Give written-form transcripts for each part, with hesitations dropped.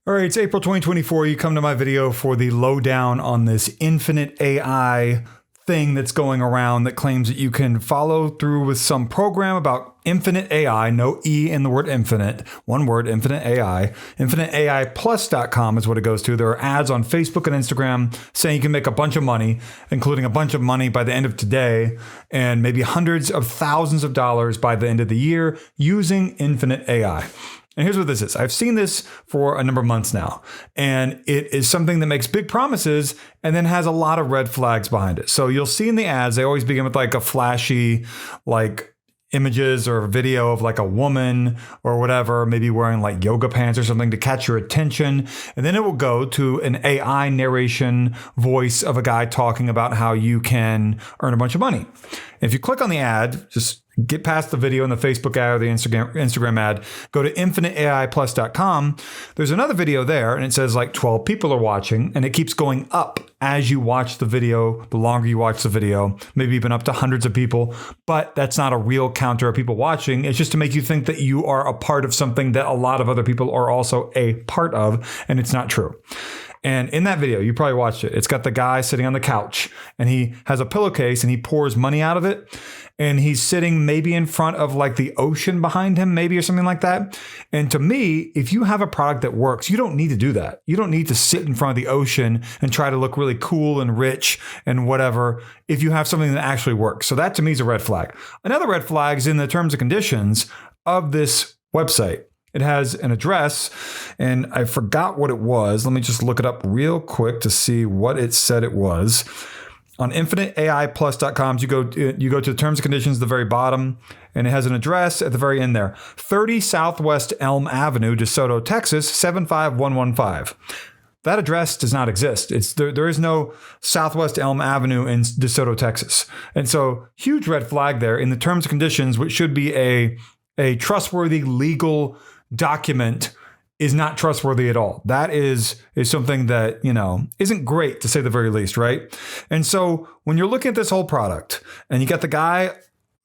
All right, it's April 2024. You come to my video for the lowdown on this infinite AI thing that's going around that claims that you can follow through with some program about infinite AI, no E in the word infinite, one word, infinite AI. InfinitAIPlus.com is what it goes to. There are ads on Facebook and Instagram saying you can make a bunch of money, including a bunch of money by the end of today and maybe hundreds of thousands of dollars by the end of the year using infinite AI. And here's what this is. I've seen this for a number of months now, and it is something that makes big promises and then has a lot of red flags behind it. So you'll see in the ads, they always begin with like a flashy, like images or video of like a woman or whatever, maybe wearing like yoga pants or something to catch your attention. And then it will go to an AI narration voice of a guy talking about how you can earn a bunch of money. If you click on the ad, just get past the video and the Facebook ad or the Instagram ad, go to InfinitAIPlus.com. There's another video there and it says like 12 people are watching and it keeps going up as you watch the video. The longer you watch the video, maybe even up to hundreds of people, but that's not a real counter of people watching. It's just to make you think that you are a part of something that a lot of other people are also a part of, and it's not true. And in that video, you probably watched it. It's got the guy sitting on the couch and he has a pillowcase and he pours money out of it. And he's sitting maybe in front of like the ocean behind him, maybe, or something like that. And to me, if you have a product that works, you don't need to do that. You don't need to sit in front of the ocean and try to look really cool and rich and whatever if you have something that actually works. So that to me is a red flag. Another red flag is in the terms and conditions of this website. It has an address, and I forgot what it was. Let me just look it up real quick to see what it said it was. On InfinitAIPlus.com, you go to the terms and conditions at the very bottom, and it has an address at the very end there. 30 Southwest Elm Avenue, DeSoto, Texas, 75115. That address does not exist. There is no Southwest Elm Avenue in DeSoto, Texas. And so huge red flag there in the terms and conditions, which should be a trustworthy legal document, is not trustworthy at all. That is something that, isn't great, to say the very least, right? And so when you're looking at this whole product and you got the guy,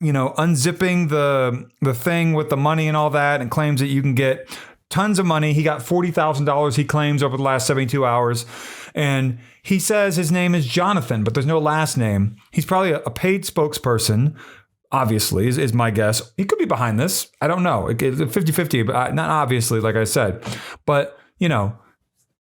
unzipping the thing with the money and all that and claims that you can get tons of money. He got $40,000 he claims over the last 72 hours. And he says his name is Jonathan, but there's no last name. He's probably a paid spokesperson. Obviously, is my guess. He could be behind this. I don't know. It's 50-50, but not obviously, like I said. But,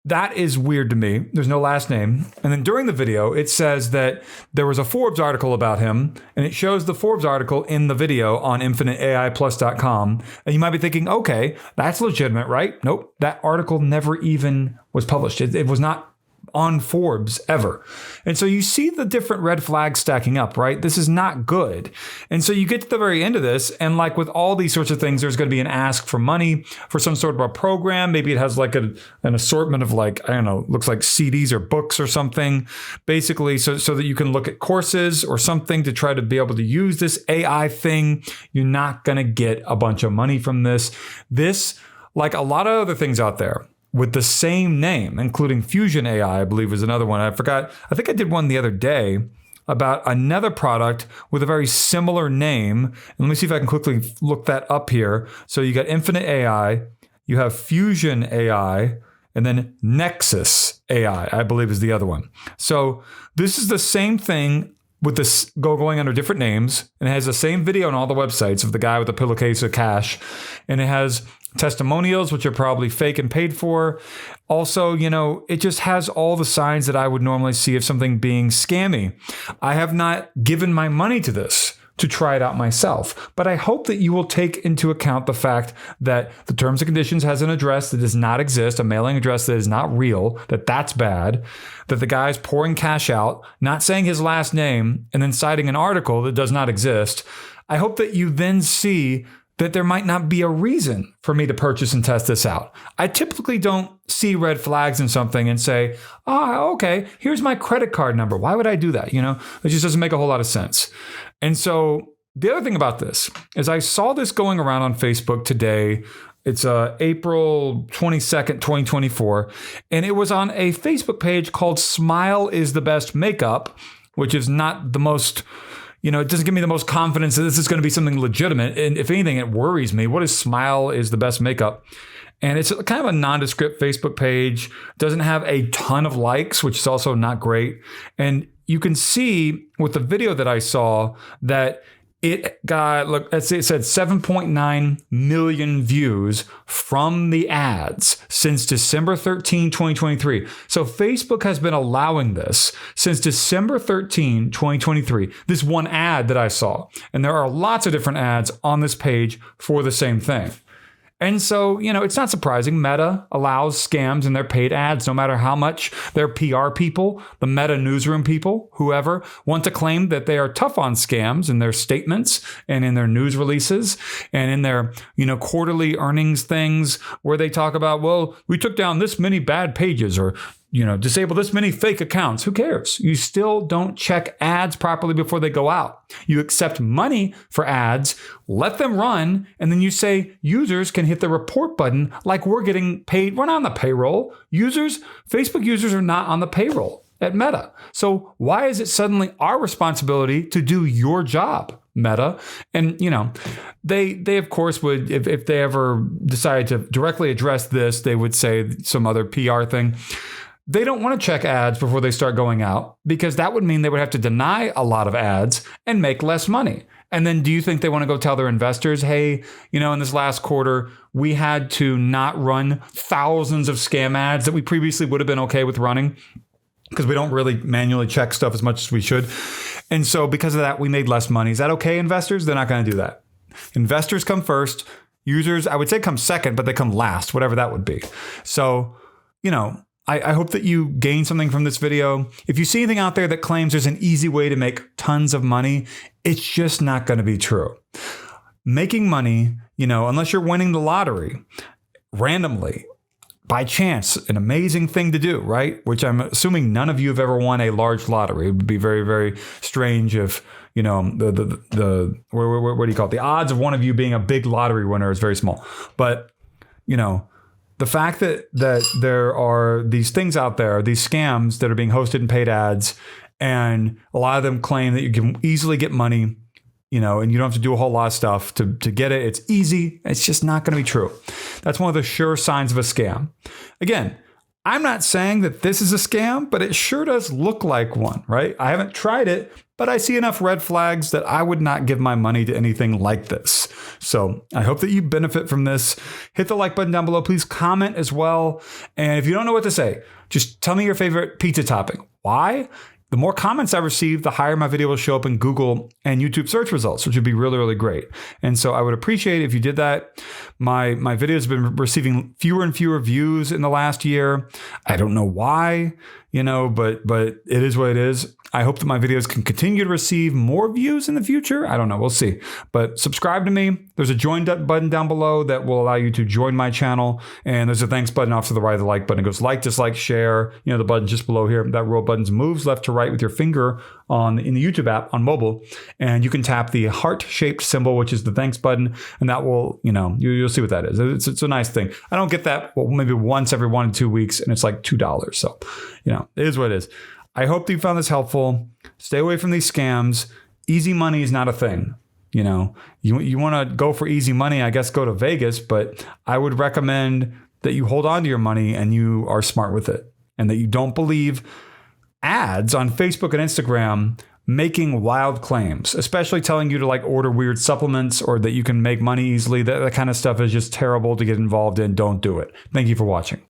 that is weird to me. There's no last name. And then during the video, it says that there was a Forbes article about him, and it shows the Forbes article in the video on InfinitAIPlus.com. And you might be thinking, okay, that's legitimate, right? Nope. That article never even was published. It was not on Forbes ever. And so you see the different red flags stacking up, right? This is not good. And so you get to the very end of this, and like with all these sorts of things, there's going to be an ask for money for some sort of a program. Maybe it has like an assortment of like, I don't know, looks like CDs or books or something, basically so that you can look at courses or something to try to be able to use this AI thing. You're not going to get a bunch of money from this. This, like a lot of other things out there, with the same name, including Fusion AI, I believe is another one. I forgot. I think I did one the other day about another product with a very similar name. And let me see if I can quickly look that up here. So you got Infinite AI, you have Fusion AI, and then Nexus AI, I believe is the other one. So this is the same thing with this going under different names, and it has the same video on all the websites of the guy with the pillowcase of cash, and it has testimonials, which are probably fake and paid for. Also, it just has all the signs that I would normally see of something being scammy. I have not given my money to this to try it out myself, but I hope that you will take into account the fact that the terms and conditions has an address that does not exist, a mailing address that is not real, that's bad, that the guy's pouring cash out, not saying his last name, and then citing an article that does not exist. I hope that you then see that there might not be a reason for me to purchase and test this out. I typically don't see red flags in something and say, okay, here's my credit card number. Why would I do that? It just doesn't make a whole lot of sense. And so the other thing about this is I saw this going around on Facebook today. It's April 22nd, 2024. And it was on a Facebook page called Smile is the Best Makeup, which is not the most it doesn't give me the most confidence that this is going to be something legitimate. And if anything, it worries me. What is Smile is the Best Makeup? And it's kind of a nondescript Facebook page. Doesn't have a ton of likes, which is also not great. And you can see with the video that I saw that it got, look, it said 7.9 million views from the ads since December 13, 2023. So Facebook has been allowing this since December 13, 2023, this one ad that I saw. And there are lots of different ads on this page for the same thing. And so, it's not surprising. Meta allows scams in their paid ads, no matter how much their PR people, the Meta newsroom people, whoever, want to claim that they are tough on scams in their statements and in their news releases and in their, quarterly earnings things where they talk about, well, we took down this many bad pages or disable this many fake accounts. Who cares? You still don't check ads properly before they go out. You accept money for ads, let them run, and then you say users can hit the report button like we're getting paid. We're not on the payroll. Facebook users are not on the payroll at Meta. So why is it suddenly our responsibility to do your job, Meta? And, they of course would, if they ever decided to directly address this, they would say some other PR thing. They don't want to check ads before they start going out because that would mean they would have to deny a lot of ads and make less money. And then do you think they want to go tell their investors, hey, in this last quarter, we had to not run thousands of scam ads that we previously would have been okay with running because we don't really manually check stuff as much as we should. And so because of that, we made less money. Is that okay, investors? They're not going to do that. Investors come first. Users, I would say, come second, but they come last, whatever that would be. So, I hope that you gain something from this video. If you see anything out there that claims there's an easy way to make tons of money, it's just not going to be true. Making money, unless you're winning the lottery randomly, by chance, an amazing thing to do, right? Which I'm assuming none of you have ever won a large lottery. It would be very, very strange if, what do you call it? The odds of one of you being a big lottery winner is very small. But, the fact that there are these things out there, these scams that are being hosted in paid ads, and a lot of them claim that you can easily get money, and you don't have to do a whole lot of stuff to get it. It's easy. It's just not going to be true. That's one of the sure signs of a scam. Again, I'm not saying that this is a scam, but it sure does look like one, right? I haven't tried it, but I see enough red flags that I would not give my money to anything like this. So I hope that you benefit from this. Hit the like button down below. Please comment as well. And if you don't know what to say, just tell me your favorite pizza topping. Why? The more comments I receive, the higher my video will show up in Google and YouTube search results, which would be really, really great. And so I would appreciate it if you did that. My videos have been receiving fewer and fewer views in the last year. I don't know why, but it is what it is. I hope that my videos can continue to receive more views in the future. I don't know. We'll see. But subscribe to me. There's a join button down below that will allow you to join my channel. And there's a thanks button off to the right of the like button. It goes like, dislike, share. The button just below here. That row of buttons moves left to right with your finger in the YouTube app on mobile. And you can tap the heart-shaped symbol, which is the thanks button. And that will, you'll see what that is. It's a nice thing. I don't get that maybe once every 1 to 2 weeks. And it's like $2. So, it is what it is. I hope that you found this helpful. Stay away from these scams. Easy money is not a thing. You want to go for easy money, I guess go to Vegas, but I would recommend that you hold on to your money and you are smart with it and that you don't believe ads on Facebook and Instagram making wild claims, especially telling you to order weird supplements or that you can make money easily. That kind of stuff is just terrible to get involved in. Don't do it. Thank you for watching.